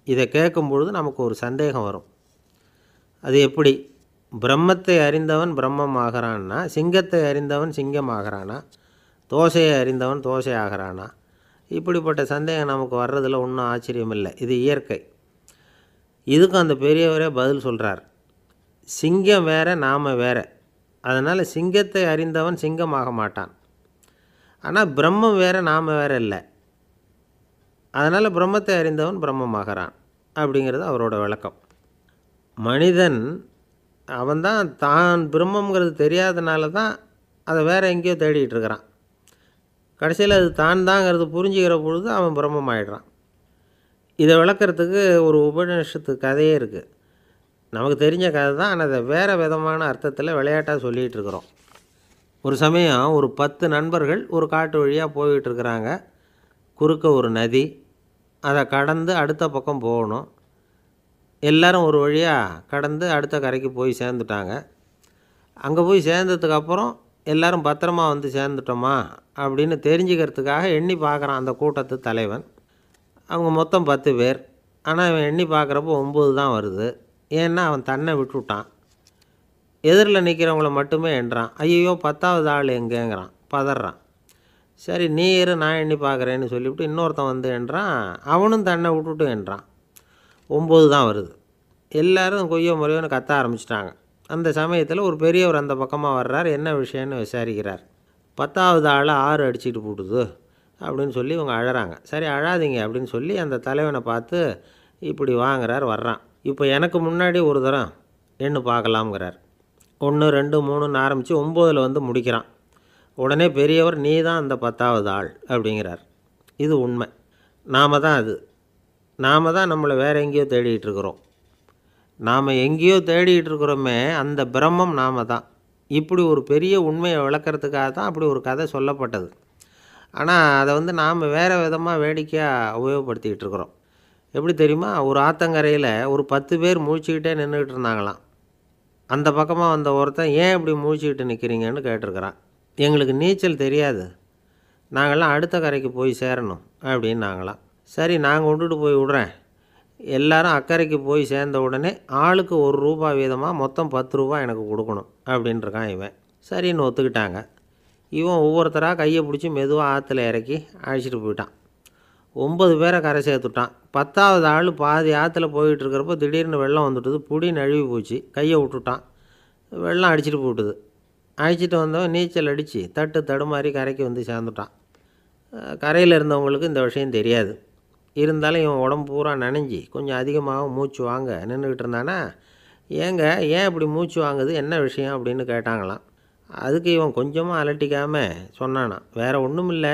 Speaker 2: இதை கேட்கும் பொழுது நமக்கு ஒரு சந்தேகம் வரும். அது எப்படி? பிரம்மத்தை அறிந்தவன் பிரம்மம் ஆகிறான்னா, சிங்கத்தை அறிந்தவன் சிங்கம் ஆகிறானா, தோசையை அறிந்தவன் தோசை ஆகிறானா? இப்படிப்பட்ட சந்தேகம் நமக்கு வர்றதில் ஒன்றும் ஆச்சரியம் இல்லை. இது இயற்கை. இதுக்கும் அந்த பெரியவரே பதில் சொல்கிறார். சிங்கம் வேற, நாம் வேற. அதனால் சிங்கத்தை அறிந்தவன் சிங்கமாக மாட்டான். ஆனால் பிரம்மம் வேறு, நாம் வேறு இல்லை. அதனால் பிரம்மத்தை அறிந்தவன் பிரம்மமாகறான் அப்படிங்கிறது அவரோட விளக்கம். மனிதன் அவன்தான் தான் பிரம்மங்கிறது தெரியாதனால தான் அதை வேறு எங்கேயோ தேடிகிட்டு இருக்கிறான். கடைசியில் அது தான் தாங்கிறது புரிஞ்சுக்கிற பொழுது அவன் பிரம்மம் ஆகிடுறான். இதை விளக்கிறதுக்கு ஒரு உபநிஷத்து கதையே இருக்குது. நமக்கு தெரிஞ்ச கதை தான், ஆனால் அதை வேறு விதமான அர்த்தத்தில் விளையாட்டாக சொல்லிகிட்டு இருக்கிறோம். ஒரு சமயம் ஒரு 10 நண்பர்கள் ஒரு காட்டு வழியாக போய்கிட்டு இருக்கிறாங்க. குறுக்க ஒரு நதி, அதை கடந்து அடுத்த பக்கம் போகணும். எல்லோரும் ஒரு வழியாக கடந்து அடுத்த கரைக்கு போய் சேர்ந்துட்டாங்க. அங்கே போய் சேர்ந்ததுக்கப்புறம் எல்லோரும் பத்திரமா வந்து சேர்ந்துட்டோமா அப்படின்னு தெரிஞ்சுக்கிறதுக்காக எண்ணி பார்க்குறான் அந்த கூட்டத்து தலைவன். அவங்க மொத்தம் 10 பேர். ஆனால் இவன் எண்ணி பார்க்குறப்போ 9 தான் வருது. ஏன்னா அவன் தன்னை விட்டுவிட்டான். எதிரில் நிற்கிறவங்கள மட்டுமே எண்ணுறான். ஐயோ 10வது ஆள் எங்கேங்கிறான், பதறான். சரி நீ இரு, நான் எண்ணி பார்க்குறேன்னு சொல்லிவிட்டு இன்னொருத்தன் வந்து எண்ணுறான். அவனும் தன்னை விட்டுட்டு எண்ணுறான். 9 தான் வருது. எல்லோரும் கொய்யோ முறையோன்னு கத்த ஆரம்பிச்சிட்டாங்க. அந்த சமயத்தில் ஒரு பெரியவர் அந்த பக்கமாக வர்றார். என்ன விஷயம்னு விசாரிக்கிறார். 10வது ஆளை 6 அடிச்சுட்டு போட்டுது அப்படின்னு சொல்லி இவங்க அழறாங்க. சரி அழாதீங்க அப்படின்னு சொல்லி அந்த தலைவனை பார்த்து இப்படி வாங்குறார். வர்றான். இப்போ எனக்கு முன்னாடி ஒரு தரம் எண்ணு பார்க்கலாம்ங்கிறார். 1 2 3ன்னு ஆரம்பித்து 9ல் வந்து முடிக்கிறான். உடனே பெரியவர் நீ தான் அந்த 10வது ஆள் அப்படிங்கிறார். இது உண்மை. நாம் தான் அது. நாம் தான் நம்மளை வேறு எங்கேயோ தேடிகிட்டு இருக்கிறோம். நாம் எங்கேயோ தேடிகிட்டு இருக்கிறோமே, அந்த பிரம்மம் நாம் தான். இப்படி ஒரு பெரிய உண்மையை விளக்கிறதுக்காக தான் அப்படி ஒரு கதை சொல்லப்பட்டது. ஆனால் அதை வந்து நாம் வேறு விதமாக வேடிக்கையாக உபயோகப்படுத்திக்கிட்டு இருக்கிறோம். எப்படி தெரியுமா? ஒரு ஆத்தங்கரையில் ஒரு 10 பேர் முழிச்சுக்கிட்டே நின்றுக்கிட்டு இருந்தாங்களாம். அந்த பக்கமாக வந்த ஒருத்தன் ஏன் இப்படி முழிச்சுக்கிட்டு நிற்கிறீங்கன்னு கேட்டிருக்கிறான். எங்களுக்கு நீச்சல் தெரியாது, நாங்கள்லாம் அடுத்த கரைக்கு போய் சேரணும் அப்படின்னு நாங்களாம். சரி நான் கொண்டுட்டு போய் விட்றேன். எல்லாரும் அக்கறைக்கு போய் சேர்ந்த உடனே ஆளுக்கு 1 ரூபா வீதமாக மொத்தம் 10 ரூபா எனக்கு கொடுக்கணும் அப்படின்ட்டுருக்கான் இவன். சரின்னு ஒத்துக்கிட்டாங்க. இவன் ஒவ்வொருத்தராக கையை பிடிச்சி மெதுவாக ஆற்றுல இறக்கி அழைச்சிட்டு போயிட்டான். 9 பேரை கரை சேர்த்துட்டான். 10வது ஆள் பாதி ஆற்றுல போயிட்டுருக்கிறப்போ திடீர்னு வெள்ளம் வந்துட்டுது. புடி நழுவி போச்சு. கையை விட்டுட்டான். வெள்ளம் அடிச்சிட்டு போட்டுது. அழைச்சிட்டு வந்தவன் நீச்சல் அடித்து தட்டு தடுமாறி கரைக்கு வந்து சேர்ந்துட்டான். கரையில் இருந்தவங்களுக்கு இந்த விஷயம் தெரியாது. இருந்தாலும் இவன் உடம்பு பூரா நனைஞ்சி கொஞ்சம் அதிகமாக மூச்சு வாங்க நின்றுக்கிட்டு இருந்தானா, ஏங்க ஏன் இப்படி மூச்சு வாங்குது, என்ன விஷயம் அப்படின்னு கேட்டாங்களாம். அதுக்கு இவன் கொஞ்சமாக அலட்டிக்காமல் சொன்னானா, வேறு ஒன்றும் இல்லை,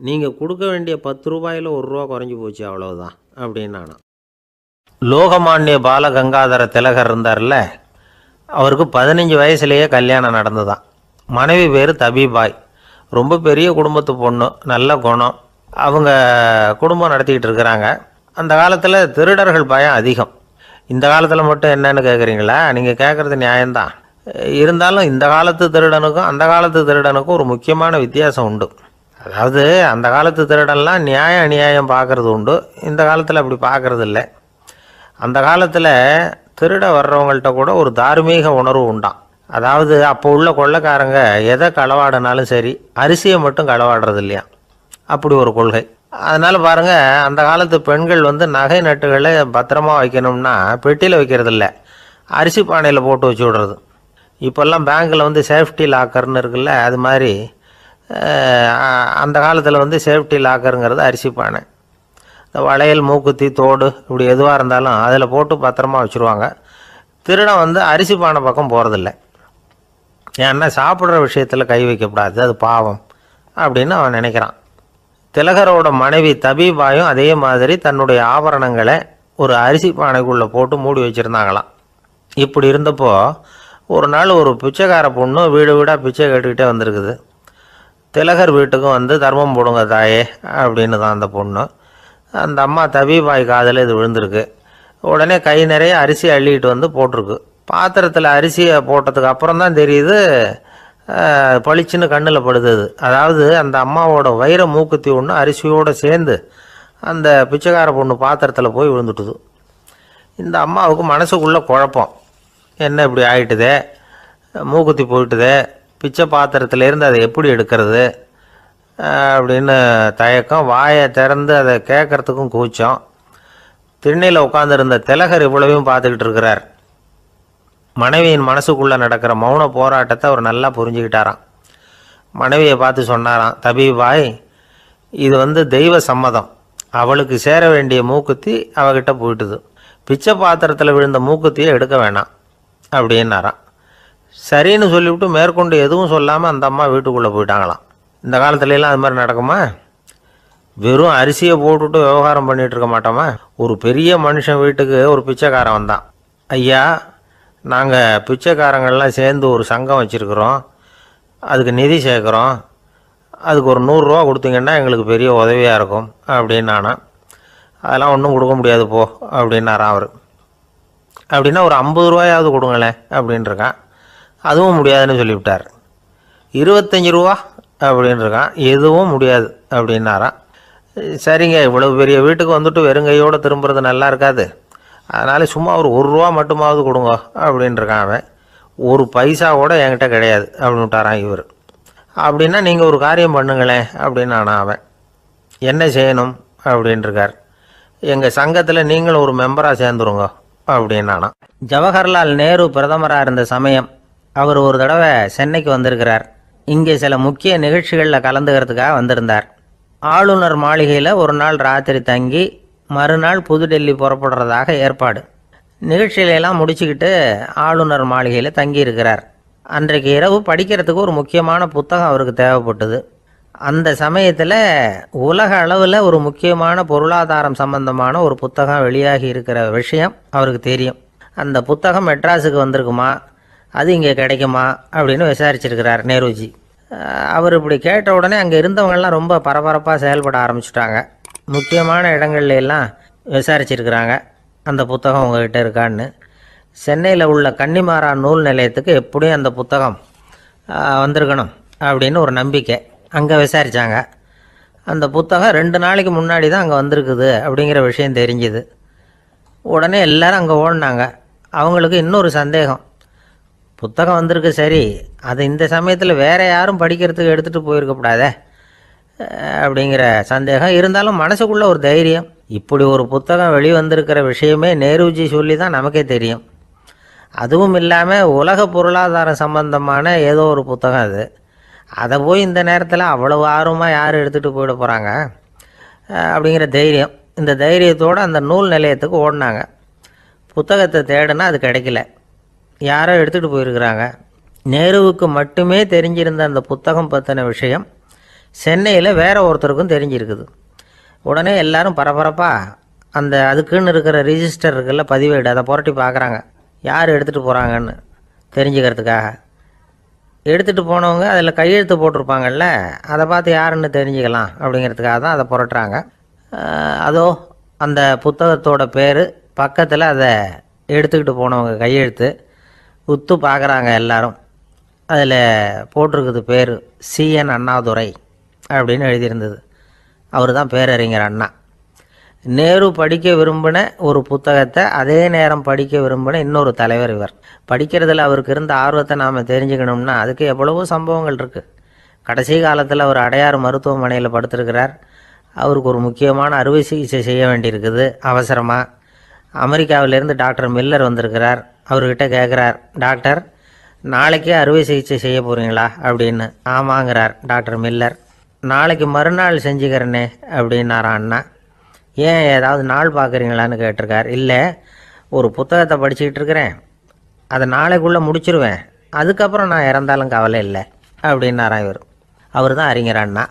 Speaker 2: நீங்கள் கொடுக்க வேண்டிய 10 ரூபாயில் 1 ரூபா குறைஞ்சி போச்சு அவ்வளவுதான் அப்படின்னானா. லோகமானிய பாலகங்காதர திலகர் இருந்தார்ல, அவருக்கு 15 வயசுலேயே கல்யாணம் நடந்துதான். மனைவி பேர் தபிபாய். ரொம்ப பெரிய குடும்பத்து பொண்ணு, நல்ல குணம். அவங்க குடும்பம் நடத்திக்கிட்டு இருக்கிறாங்க. அந்த காலத்தில் திருடர்கள் பயம் அதிகம். இந்த காலத்தில் மட்டும் என்னன்னு கேட்குறீங்களா? நீங்கள் கேட்குறது நியாயம்தான். இருந்தாலும் இந்த காலத்து திருடனுக்கும் அந்த காலத்து திருடனுக்கும் ஒரு முக்கியமான வித்தியாசம் உண்டு. அதாவது அந்த காலத்து திருடன்லாம் நியாயம் அநியாயம் பார்க்குறது உண்டு. இந்த காலத்தில் அப்படி பார்க்குறது இல்லை. அந்த காலத்தில் திருட வர்றவங்கள்ட்ட கூட ஒரு தார்மீக உணர்வு உண்டாம். அதாவது அப்போ உள்ள கொள்ளைக்காரங்க எதை களவாடினாலும் சரி, அரிசியை மட்டும் களவாடுறது இல்லையா, அப்படி ஒரு கொள்கை. அதனால் பாருங்கள், அந்த காலத்து பெண்கள் வந்து நகை நட்டுகளை பத்திரமா வைக்கணும்னா பெட்டியில் வைக்கிறது இல்லை, அரிசி பானையில் போட்டு வச்சு விடுறது. இப்போல்லாம் பேங்க்கில் வந்து சேஃப்டி லாக்கர்னு இருக்குல்ல, அது மாதிரி அந்த காலத்தில் வந்து சேஃப்டி லாக்கருங்கிறது அரிசி பானை. இந்த வளையல், மூக்குத்தி, தோடு இப்படி எதுவாக இருந்தாலும் அதில் போட்டு பத்திரமா வச்சுருவாங்க. திருடன் வந்து அரிசி பானை பக்கம் போகிறதில்ல. ஏன்னா சாப்பிட்ற விஷயத்தில் கை வைக்கக்கூடாது, அது பாவம் அப்படின்னு அவன் நினைக்கிறான். திலகரோட மனைவி தபிபாயும் அதே மாதிரி தன்னுடைய ஆபரணங்களை ஒரு அரிசி பானைக்குள்ளே போட்டு மூடி வச்சுருந்தாங்களாம். இப்படி இருந்தப்போ ஒரு நாள் ஒரு பிச்சைக்கார பொண்ணு வீடு வீடாக பிச்சை கேட்டுக்கிட்டே வந்திருக்குது. திலகர் வீட்டுக்கும் வந்து தர்மம் போடுங்க தாயே அப்படின்னு தான் அந்த பொண்ணு. அந்த அம்மா தபீபாய் காதில் இது விழுந்திருக்கு. உடனே கை நிறைய அரிசி அள்ளிக்கிட்டு வந்து போட்டிருக்கு. பாத்திரத்தில் அரிசியை போட்டதுக்கு அப்புறம் தான் தெரியுது பளிச்சுன்னு கண்ணில் படுது. அதாவது அந்த அம்மாவோட வைர மூக்குத்தி ஒன்று அரிசியோடு சேர்ந்து அந்த பிச்சைக்கார பொண்ணு பாத்திரத்தில் போய் விழுந்துட்டுது. இந்த அம்மாவுக்கு மனசுக்குள்ளே குழப்பம், என்ன இப்படி ஆகிட்டுதே, மூக்குத்தி போயிட்டுதே, பிச்சை பாத்திரத்துலேருந்து அதை எப்படி எடுக்கிறது அப்படின்னு தயக்கம். வாயை திறந்து அதை கேட்குறதுக்கும் கூச்சம். திண்ணையில் உட்காந்துருந்த திலகர் இவ்வளவையும் பார்த்துக்கிட்டு இருக்கிறார். மனைவியின் மனசுக்குள்ளே நடக்கிற மௌன போராட்டத்தை அவர் நல்லா புரிஞ்சுக்கிட்டாராம். மனைவியை பார்த்து சொன்னாராம், தபீபாய், இது தெய்வ சம்மதம். அவளுக்கு சேர வேண்டிய மூக்குத்தி அவகிட்ட போயிட்டுது. பிச்சை பாத்திரத்தில் விழுந்த மூக்குத்தியை எடுக்க வேணாம் அப்படின்னாராம். சரின்னு சொல்லிவிட்டு மேற்கொண்டு எதுவும் சொல்லாமல் அந்த அம்மா வீட்டுக்குள்ளே போயிட்டாங்களாம். இந்த காலத்துலலாம் அது மாதிரி நடக்குமா? வெறும் அரிசியை போட்டுவிட்டு விவகாரம் பண்ணிகிட்டு இருக்க மாட்டோமா? ஒரு பெரிய மனுஷன் வீட்டுக்கு ஒரு பிச்சைக்காரன் வந்தான். ஐயா, நாங்கள் பிச்சைக்காரங்கள்லாம் சேர்ந்து ஒரு சங்கம் வச்சுருக்குறோம், அதுக்கு நிதி சேர்க்குறோம், அதுக்கு ஒரு 100 ரூபா கொடுத்தீங்கன்னா எங்களுக்கு பெரிய உதவியாக இருக்கும் அப்படின்னானா. அதெல்லாம் ஒன்றும் கொடுக்க முடியாது போ அப்படின்னாரான் அவர். அப்படின்னா ஒரு 50 ரூபாயாவது கொடுங்களேன் அப்படின்ட்டுருக்கான். அதுவும் முடியாதுன்னு சொல்லிவிட்டார். 25 ரூபா அப்படின்ட்டுருக்கான். எதுவும் முடியாது அப்படின்னாரான். சரிங்க, இவ்வளோ பெரிய வீட்டுக்கு வந்துட்டு வெறுங்கையோடு திரும்புறது நல்லா இருக்காது, அதனால் சும்மா ஒரு 1 ரூபா மட்டுமாவது கொடுங்க அப்படின்ட்டுருக்கான் அவன். ஒரு பைசா கூட என்கிட்ட கிடையாது அப்படின்னு விட்டாரான் இவர். அப்படின்னா நீங்கள் ஒரு காரியம் பண்ணுங்களேன் அப்படின்னானா அவன். என்ன செய்யணும் அப்படின்ட்டுருக்கார். எங்கள் சங்கத்தில் நீங்களும் ஒரு மெம்பராக சேர்ந்துருங்க அப்படின்னானா. ஜவஹர்லால் நேரு பிரதமராக இருந்த சமயம் அவர் ஒரு தடவை சென்னைக்கு வந்திருக்கிறார். இங்கே சில முக்கிய நிகழ்ச்சிகளில் கலந்துக்கிறதுக்காக வந்திருந்தார். ஆளுநர் மாளிகையில் ஒரு நாள் ராத்திரி தங்கி மறுநாள் புதுடெல்லி புறப்படுறதாக ஏற்பாடு. நிகழ்ச்சியிலெல்லாம் முடிச்சுக்கிட்டு ஆளுநர் மாளிகையில் தங்கியிருக்கிறார். அன்றைக்கு இரவு படிக்கிறதுக்கு ஒரு முக்கியமான புத்தகம் அவருக்கு தேவைப்பட்டது. அந்த சமயத்தில் உலக அளவில் ஒரு முக்கியமான பொருளாதாரம் சம்பந்தமான ஒரு புத்தகம் வெளியாகி இருக்கிற விஷயம் அவருக்கு தெரியும். அந்த புத்தகம் மெட்ராஸுக்கு வந்திருக்குமா, அது இங்கே கிடைக்குமா அப்படின்னு விசாரிச்சிருக்கிறார் நேருஜி. அவர் இப்படி கேட்ட உடனே அங்கே இருந்தவங்கெல்லாம் ரொம்ப பரபரப்பாக செயல்பட ஆரம்பிச்சுட்டாங்க. முக்கியமான இடங்கள்ல எல்லாம் விசாரிச்சிருக்கிறாங்க அந்த புத்தகம் உங்கள்கிட்ட இருக்கான்னு. சென்னையில் உள்ள கன்னிமாரா நூல் நிலையத்துக்கு எப்படியும் அந்த புத்தகம் வந்திருக்கணும் அப்படின்னு ஒரு நம்பிக்கை. அங்கே விசாரித்தாங்க. அந்த புத்தகம் 2 நாளைக்கு முன்னாடி தான் அங்கே வந்திருக்குது அப்படிங்கிற விஷயம் தெரிஞ்சுது. உடனே எல்லோரும் அங்கே ஓடினாங்க. அவங்களுக்கு இன்னொரு சந்தேகம், புத்தகம் வந்திருக்கு சரி, அது இந்த சமயத்தில் வேறு யாரும் படிக்கிறதுக்கு எடுத்துகிட்டு போயிருக்கக்கூடாதே அப்படிங்கிற சந்தேகம் இருந்தாலும் மனசுக்குள்ளே ஒரு தைரியம். இப்படி ஒரு புத்தகம் வெளிவந்திருக்கிற விஷயமே நேருஜி சொல்லி தான் நமக்கே தெரியும். அதுவும் இல்லாமல் உலக பொருளாதாரம் சம்பந்தமான ஏதோ ஒரு புத்தகம் அது. அதை போய் இந்த நேரத்தில் அவ்வளவு ஆர்வமாக யார் எடுத்துகிட்டு போயிட போகிறாங்க அப்படிங்கிற தைரியம். இந்த தைரியத்தோடு அந்த நூல் நிலையத்துக்கு ஓடினாங்க. புத்தகத்தை தேடினா அது கிடைக்கல, யாரோ எடுத்துகிட்டு போயிருக்கிறாங்க. நேருவுக்கு மட்டுமே தெரிஞ்சிருந்த அந்த புத்தகம் பற்றின விஷயம் சென்னையில் வேற ஒருத்தருக்கும் தெரிஞ்சிருக்குது. உடனே எல்லாரும் பரபரப்பாக அதுக்குன்னு இருக்கிற ரிஜிஸ்டர் இருக்குல்ல, பதிவேடு, அதை புரட்டி பார்க்குறாங்க யார் எடுத்துகிட்டு போகிறாங்கன்னு தெரிஞ்சுக்கிறதுக்காக. எடுத்துகிட்டு போனவங்க அதில் கையெழுத்து போட்டிருப்பாங்கல்ல, அதை பார்த்து யாருன்னு தெரிஞ்சுக்கலாம் அப்படிங்கிறதுக்காக தான் அதை புரட்டுறாங்க. அதோ அந்த புத்தகத்தோட பேர் பக்கத்தில் அதை எடுத்துக்கிட்டு போனவங்க கையெழுத்து உத்து பார்க்குறாங்க எல்லாரும். அதில் போட்டிருக்குது பேர் CN அண்ணாதுரை அப்படின்னு எழுதியிருந்தது. அவர் தான் பேரறிஞர் அண்ணா. நேரு படிக்க விரும்பின ஒரு புத்தகத்தை அதே நேரம் படிக்க விரும்பின இன்னொரு தலைவர் இவர். படிக்கிறதுல அவருக்கு இருந்த ஆர்வத்தை நாம் தெரிஞ்சுக்கணும்னா அதுக்கு எவ்வளவோ சம்பவங்கள் இருக்குது. கடைசி காலத்தில் அவர் அடையாறு மருத்துவமனையில் படுத்திருக்கிறார். அவருக்கு ஒரு முக்கியமான அறுவை சிகிச்சை செய்ய வேண்டியிருக்குது அவசரமாக. அமெரிக்காவிலேருந்து டாக்டர் மில்லர் வந்திருக்கிறார். அவர்கிட்ட கேட்குறார், டாக்டர் நாளைக்கே அறுவை சிகிச்சை செய்ய போகிறீங்களா அப்படின்னு. ஆமாங்கிறார் டாக்டர் மில்லர். நாளைக்கு மறுநாள் செஞ்சுக்கிறேனே அப்படின்னாரான் அண்ணா. ஏன் ஏதாவது நாள் பார்க்குறீங்களான்னு கேட்டிருக்கார். இல்லை, ஒரு புத்தகத்தை படிச்சுக்கிட்டு இருக்கிறேன், அதை நாளைக்குள்ளே முடிச்சிருவேன், அதுக்கப்புறம் நான் இறந்தாலும் கவலை இல்லை அப்படின்னாரான் இவர். அவர் தான் அறிஞர் அண்ணா.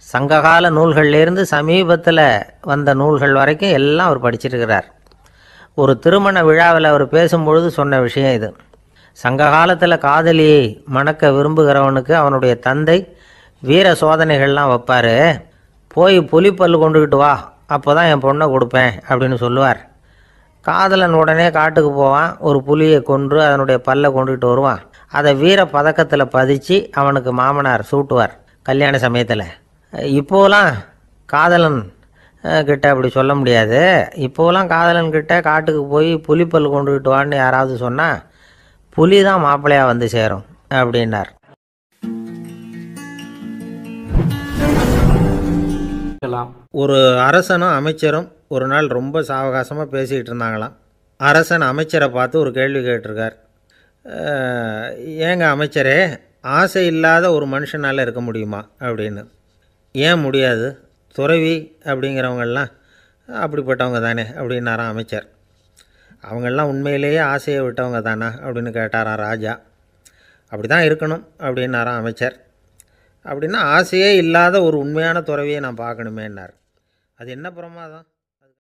Speaker 2: சங்ககால நூல்கள்லேருந்து சமீபத்தில் வந்த நூல்கள் வரைக்கும் எல்லாம் அவர் படிச்சிருக்கிறார். ஒரு திருமண விழாவில் அவர் பேசும்பொழுது சொன்ன விஷயம் இது. சங்க காலத்தில் காதலியை மணக்க விரும்புகிறவனுக்கு அவனுடைய தந்தை வீர சோதனைகள்லாம் வைப்பார். போய் புலிப்பல் கொண்டுக்கிட்டு வா, அப்போ தான் என் பொண்ணை கொடுப்பேன் அப்படின்னு சொல்லுவார். காதலன் உடனே காட்டுக்கு போவான், ஒரு புலியை கொன்று அதனுடைய பல்லை கொண்டுக்கிட்டு வருவான். அதை வீர பதக்கத்தில் பதிச்சு அவனுக்கு மாமனார் சூட்டுவார் கல்யாண சமயத்தில். இப்போலாம் காதலன் கிட்ட அப்படி சொல்ல முடியாது. இப்போலாம் காதலன் கிட்ட காட்டுக்கு போய் புலிப்பல் கொண்டுக்கிட்டு வான்னு யாராவது சொன்னால் புலி தான் மாப்பிள்ளையாக வந்து சேரும் அப்படின்னார். ஒரு அரசனும் அமைச்சரும் ஒரு நாள் ரொம்ப சாவகாசமாக பேசிக்கிட்டு இருந்தாங்களாம். அரசன் அமைச்சரை பார்த்து ஒரு கேள்வி கேட்டிருக்கார். ஏங்க அமைச்சரே, ஆசை இல்லாத ஒரு மனுஷனால் இருக்க முடியுமா அப்படின்னு. ஏன் முடியாது, துறவி அப்படிங்கிறவங்கெல்லாம் அப்படிப்பட்டவங்க தானே அப்படின்னாராம் அமைச்சர். அவங்கெல்லாம் உண்மையிலேயே ஆசையை விட்டவங்க தானா அப்படின்னு கேட்டாராம் ராஜா. அப்படி தான் இருக்கணும் அப்படின்னாராம் அமைச்சர். அப்படின்னா ஆசையே இல்லாத ஒரு உண்மையான துறவியை நான் பார்க்கணுமேன்னார். அது என்ன பிரமாதம்.